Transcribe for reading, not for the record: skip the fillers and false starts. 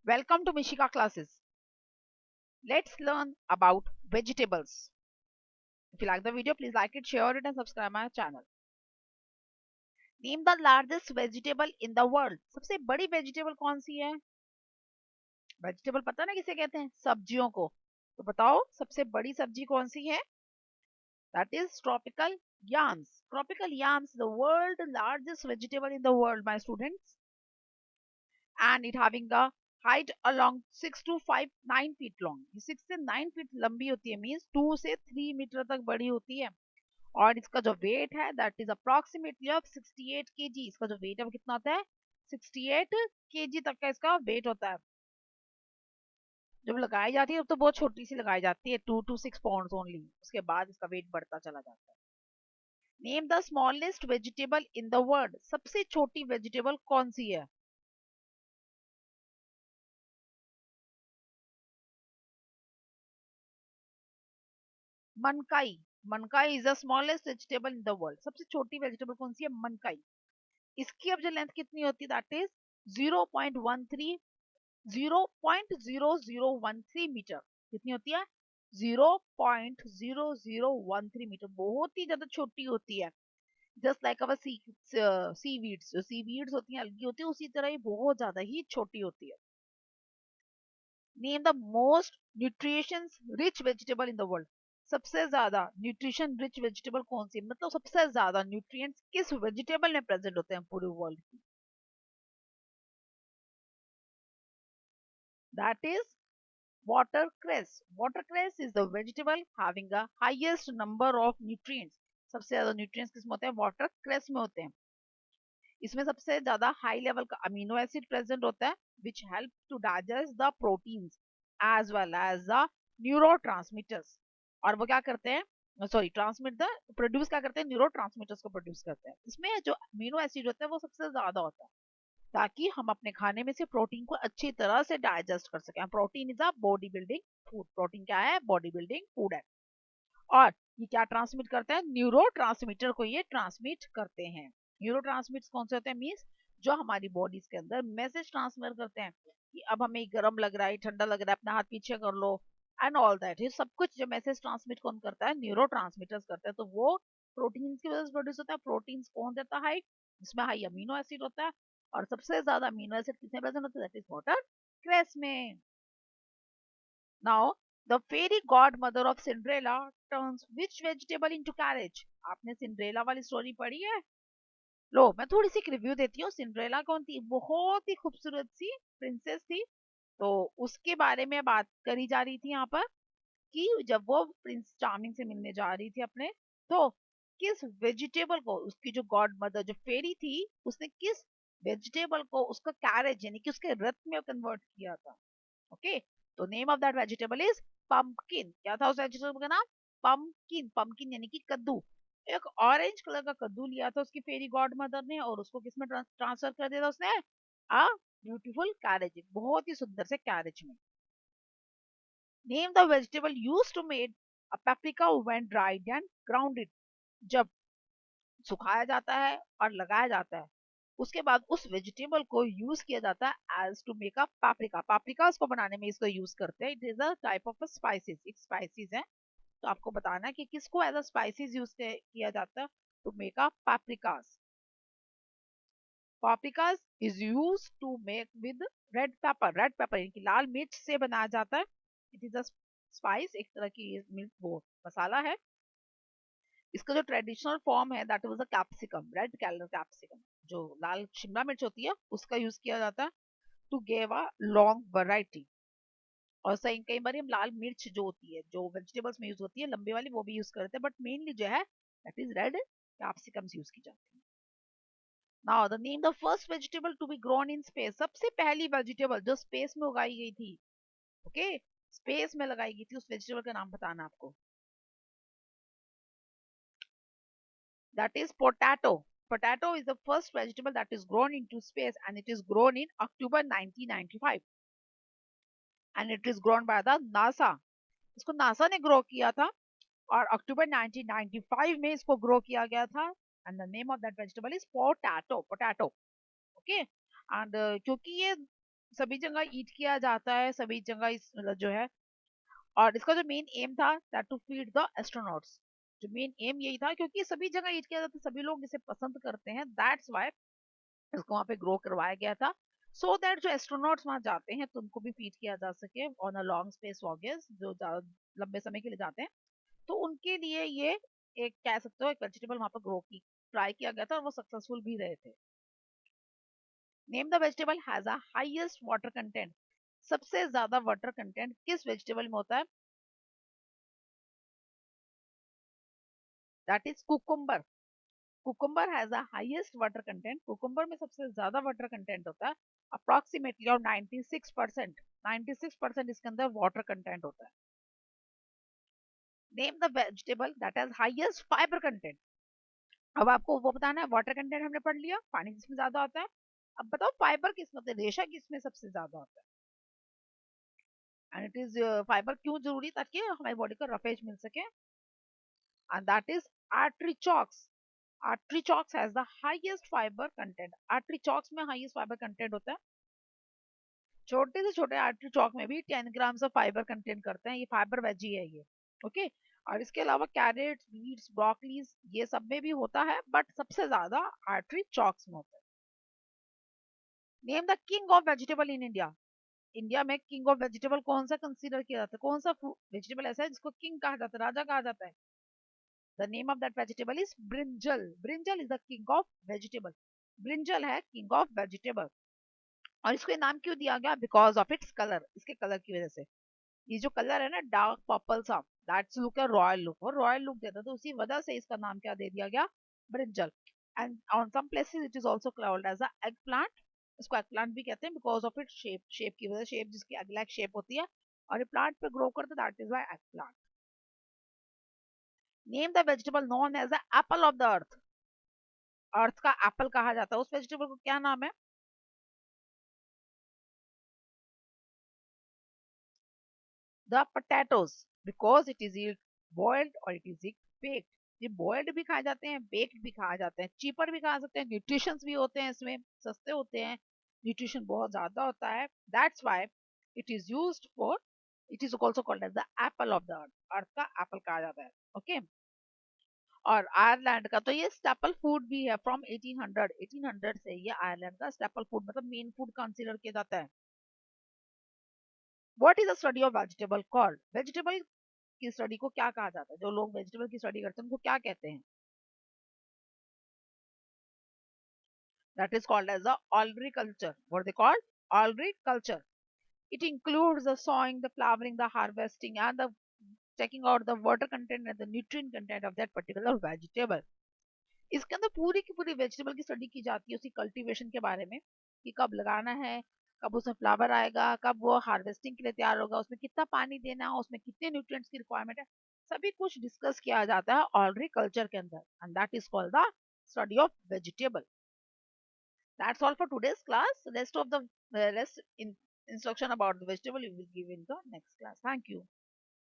Welcome to Mishika classes. Let's learn about vegetables. If you like the video, please like it, share it and subscribe my channel. Name the largest vegetable in the world. सबसे बड़ी vegetable कौन सी है? Vegetable पता ना किसे कहते हैं? सब्जियों को. तो बताओ सबसे बड़ी सब्जी कौन सी है? That is tropical yams. Tropical yams, the world largest vegetable in the world, my students. And it having a height along 6 to 5 9 feet long. 6 से 9 feet लंबी होती है, मीन्स 2 से 3 मीटर तक बड़ी होती है. और इसका जो वेट है that is approximately of 68 kg. इसका जो वेट है वो कितना होता है? 68 kg तक का इसका वेट होता है. जब लगाई जाती है तो बहुत छोटी सी लगाई जाती है, 2 to 6 पाउंड ओनली. उसके बाद इसका वेट बढ़ता चला जाता है. Name the smallest vegetable in the world. सबसे छोटी वेजिटेबल कौन सी है? Mankai. Mankai is the smallest vegetable in the world. सबसे छोटी वेजिटेबल कौन सी है? मनकाई. इसकी अब जो लेंथ कितनी होती है दैट इज 0.13 0.0013 मीटर. कितनी होती है? 0.0013 मीटर. बहुत ही ज्यादा छोटी होती है. Just like our seaweeds. जो सीवीड्स होती हैं, अलगी होती है, उसी तरह ही बहुत ज्यादा ही छोटी होती है. Name the most nutrition rich vegetable in the world. सबसे ज्यादा न्यूट्रिशन रिच वेजिटेबल कौन सी है? मतलब सबसे ज्यादा न्यूट्रिएंट्स किस वेजिटेबल में प्रेजेंट होते हैं पूरे वर्ल्ड की? That is watercress. Watercress is the vegetable having the highest number of nutrients. सबसे ज्यादा न्यूट्रिएंट्स किसमें होते हैं? वाटरक्रेस में होते हैं. इसमें सबसे ज्यादा हाई लेवल का अमीनो एसिड प्रेजेंट होता है which help to digest the proteins as well as the neurotransmitters. और वो क्या करते हैं? सॉरी, ट्रांसमिट द प्रोड्यूस क्या करते हैं? न्यूरो ट्रांसमीटर्स को प्रोड्यूस करते हैं. इसमें जो अमीनो एसिड होता है वो सबसे ज्यादा होता है ताकि हम अपने खाने में से प्रोटीन को अच्छी तरह से डाइजेस्ट कर सकें. Protein is a body building food. Protein क्या है? बॉडी बिल्डिंग फूड है. और ये क्या ट्रांसमिट करते हैं? न्यूरो ट्रांसमीटर को ये ट्रांसमिट करते हैं. न्यूरो ट्रांसमिट कौन से होते हैं? मीन्स जो हमारी बॉडीज के अंदर मैसेज ट्रांसफर करते हैं कि अब हमें गर्म लग रहा है, ठंडा लग रहा है, अपना हाथ पीछे कर लो एंड ऑल दैट. ये सब कुछ जो मैसेज ट्रांसमिट कौन करता है? न्यूरो ट्रांसमीटर्स करते हैं. तो वो प्रोटीन की वजह से प्रोड्यूस होता है. प्रोटीन कौन देता है? जिसमें हाई अमीनो एसिड होता है. और सबसे ज्यादा अमीनो एसिड किसमें प्रेजेंट होता है? दैट इज वाटर क्रेस में. Now the fairy godmother of Cinderella turns which vegetable into carriage. आपने सिंड्रेला वाली स्टोरी पढ़ी है? लो मैं थोड़ी सी रिव्यू देती हूँ. सिंड्रेला कौन थी? बहुत ही खूबसूरत सी प्रिंसेस थी. तो उसके बारे में बात करी जा रही थी यहाँ पर कि जब वो प्रिंस चार्मिंग से मिलने जा रही थी अपने, तो किस वेजिटेबल को, उसकी जो गॉड मदर जो फेरी थी, उसने किस वेजिटेबल को उसका कैरेज यानी कि उसके रथ में कन्वर्ट किया था. ओके. तो name of that vegetable is pumpkin. क्या था उस वेजिटेबल का नाम? पंपकिन. पंपकिन यानी कि कद्दू. एक ऑरेंज कलर का कद्दू लिया था उसकी फेरी गॉड मदर ने और उसको किसमें ट्रांसफर कर दिया था उसने? A beautiful carriage. बहुत ही सुंदर से कैरेज में. Name the vegetable use to made a paprika when dried and grounded. जब सुखाया जाता है और लगाया जाता है, उसके बाद उस वेजिटेबल को यूज किया जाता है as to make a paprika. Paprika उसको बनाने में इसको यूज करते हैं. It is a type of spices. एक स्पाइसेस है. तो आपको बताना है कि किसको एज अ स्पाइसेस यूज किया जाता है to make a paprikas. Paprikas is use to make with red pepper. Red pepper यानी कि लाल मिर्च से बनाया जाता है. इट इज अ स्पाइस, एक तरह की मिर्च, वो मसाला है. इसका जो ट्रेडिशनल फॉर्म है that was a capsicum, red colour capsicum. जो लाल शिमला मिर्च होती है उसका यूज किया जाता है to give a long variety. और सही कई बार हम लाल मिर्च जो होती है, जो वेजिटेबल्स में यूज होती है लंबे वाली, वो भी यूज करते हैं, बट मेनली जो है that is red capsicums use की जाती है. Now the name the first vegetable to be grown in space. सबसे पहली वेजिटेबल जो स्पेस में उगाई गई थी. ओके. स्पेस में लगाई गई थी, उस वेजिटेबल का नाम बताना आपको. That is potato. Potato is the first vegetable that is grown into space and it is grown in October 1995 and it is grown by the NASA. इसको नासा ने ग्रो किया था और अक्टूबर 1995 में इसको ग्रो किया गया था. And the name of that vegetable is potato. Potato. Okay. And क्योंकि ये सभी जगह ईट किया जाता है, सभी जगह इस मतलब जो है। और इसका जो मेन एम था that to feed the astronauts. जो मेन एम यही था, क्योंकि सभी जगह ईट किया जाता है, सभी लोग इसे पसंद करते हैं, दैट्स वाई इसको वहां पे ग्रो करवाया गया था। सो दैट जो एस्ट्रोनॉट्स वहां जाते हैं तो उनको भी फीड किया जा सके ऑन अ लॉन्ग स्पेस वॉकेज, जो लंबे समय के लिए जाते हैं। तो उनके लिए ये एक कह सकते हो एक वेजिटेबल वहां पर ग्रो की ट्राई किया गया था, और वो सक्सेसफुल भी रहे थे। Name the vegetable has a highest water content. सबसे ज्यादा वाटर कंटेंट किस वेजिटेबल में होता है? That is cucumber. Cucumber has the highest water content. Cucumber में सबसे ज्यादा वाटर कंटेंट होता है, अप्रोक्सीमेटली और 96%। 96% इसके अंदर वाटर कंटेंट होता है। Name the vegetable that has highest fibre content. अब आपको वो बताना है, वाटर कंटेंट हमने पढ़ लिया, पानी किसमें ज्यादा होता है। अब बताओ फाइबर किस मतलब रेशा किसमें सबसे ज्यादा होता है। एंड इट इज फाइबर क्यों जरूरी, ताकि हमारी बॉडी को रफेज मिल सके। And that is artichokes. Artichokes has the highest fibre content. Artichokes में हाईएस्ट फाइबर कंटेंट होता है। छोटे से छोटे आर्ट्रिचॉक में भी 10 ग्राम ऑफ फाइबर कंटेंट करते हैं, ये फाइबर वेजी है ये। ओके। और इसके अलावा कैरेट्स, बीट्स, ब्रोकलीज ये सब में भी होता है, बट सबसे ज्यादा आर्ट्रिचॉक्स में होता है। Name the king of vegetable in India. India में किंग ऑफ वेजिटेबल कौन सा कंसीडर किया जाता है, कौन सा वेजिटेबल ऐसा है जिसको किंग कहा जाता है, राजा कहा जाता है? The name of that vegetable is brinjal. Brinjal is the king of vegetable. Brinjal है किंग ऑफ वेजिटेबल। और इसको ये नाम क्यों दिया गया? बिकॉज ऑफ इट्स कलर, इसके कलर की वजह से। ये जो कलर है ना डार्क पर्पल सा, दैट्स लुक है रॉयल लुक, और रॉयल लुक देता है, तो उसी वजह से इसका नाम क्या दे दिया गया? Brinjal. And on some places it is also called as a eggplant. इसको एग प्लांट भी कहते हैं because of its shape, shape की वजह, शेप जिसकी एग लाइक शेप होती है, और ये प्लांट पे ग्रो करता है, that is why eggplant. Name the vegetable known as the apple of the earth. Earth का एप्पल कहा जाता है उस वेजिटेबल को, क्या नाम है? The potatoes, because it is eat boiled और इट इज ईट बेक्ड। ये बॉइल्ड भी खाए जाते हैं, बेक्ड भी खाए जाते हैं, चीपर भी खा सकते हैं, न्यूट्रिशन भी होते हैं इसमें, सस्ते होते हैं, न्यूट्रिशन बहुत ज्यादा होता है, that's why it is used for, it is also called as the apple of the earth. Earth का एप्पल कहा जाता है। ओके। और आयरलैंड का तो ये स्टेपल फूड भी है फ्रॉम 1800। 1800 से ये आयरलैंड का स्टेपल फूड मतलब मेन फूड कंसीडर किया जाता है। What is the study of vegetable called? Vegetable की स्टडी को क्या कहा जाता है? जो लोग वेजिटेबल की स्टडी करते हैं उनको क्या कहते हैं? That is called as the olericulture. What they call? Olericulture. It includes the sowing, the flowering, the harvesting, and the checking out the water content and the nutrient content of that particular vegetable. इसके अंदर पूरी की पूरी vegetable की study की जाती है, उसकी कल्टीवेशन के बारे में, कि कब लगाना है, कब उसमें फ्लावर आएगा, कब वो हार्वेस्टिंग के लिए तैयार होगा, उसमें कितना पानी देना है, उसमें कितने न्यूट्रिएंट्स की रिक्वायरमेंट है, सभी कुछ डिस्कस किया जाता है ऑलरिकल्चर के अंदर, and that is called the study of vegetable. That's all for today's class. Rest of the rest in instruction about the vegetable you will give in the next class. Thank you.